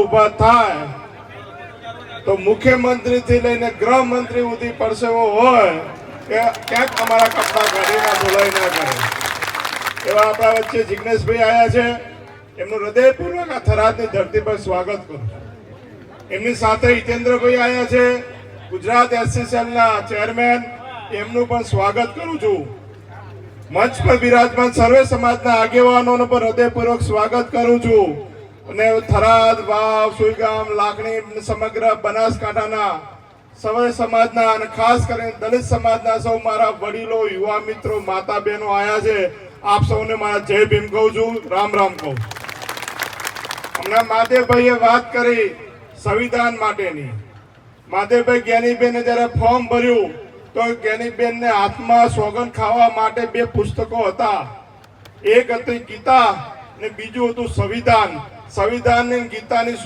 ઉભા થાય તો મુખ્યમંત્રીથી લઈને ગૃહમંત્રી સુધી પરસેવો હોય કે ક્યાંક અમારા કપડા કાઢીને ધોલાઈ ના કરે એવા આપણા વચ્ચે જિગ્નેશભાઈ આવ્યા છે. એમનું હૃદયપૂર્વક આ થરાદની ધરતી પર સ્વાગત કરું. એમની સાથે હિતેન્દ્રભાઈ આવ્યા છે, ગુજરાત એસસીસીએલના ચેરમેન, એમનું પણ સ્વાગત કરું છું. મંચ પર બિરાજમાન સર્વે સમાજના આગેવાનોનું પણ હૃદયપૂર્વક સ્વાગત કરું છું. અને થરાદ, વાવ, સુઈગામ, લાખણી, સમગ્ર બનાસકાંઠાના સર્વે સમાજના અને ખાસ કરીને દલિત સમાજના સૌ મારા વડીલો, યુવા મિત્રો, માતા બહેનો આવ્યા છે. આપ સૌને મારા જય ભીમ કહું છું, રામ રામ કહું. હમણાં મહાદેવભાઈએ વાત કરી સંવિધાન માટેની. મહાદેવભાઈ જ્ઞાનીબેને જયારે ફોર્મ ભર્યું તો જ્ઞાનીબેનને હાથમાં સોગંદ ખાવા માટે 2 પુસ્તકો હતા. એક હતી ગીતા અને બીજું હતું સંવિધાન. સંવિધાન અને ગીતાની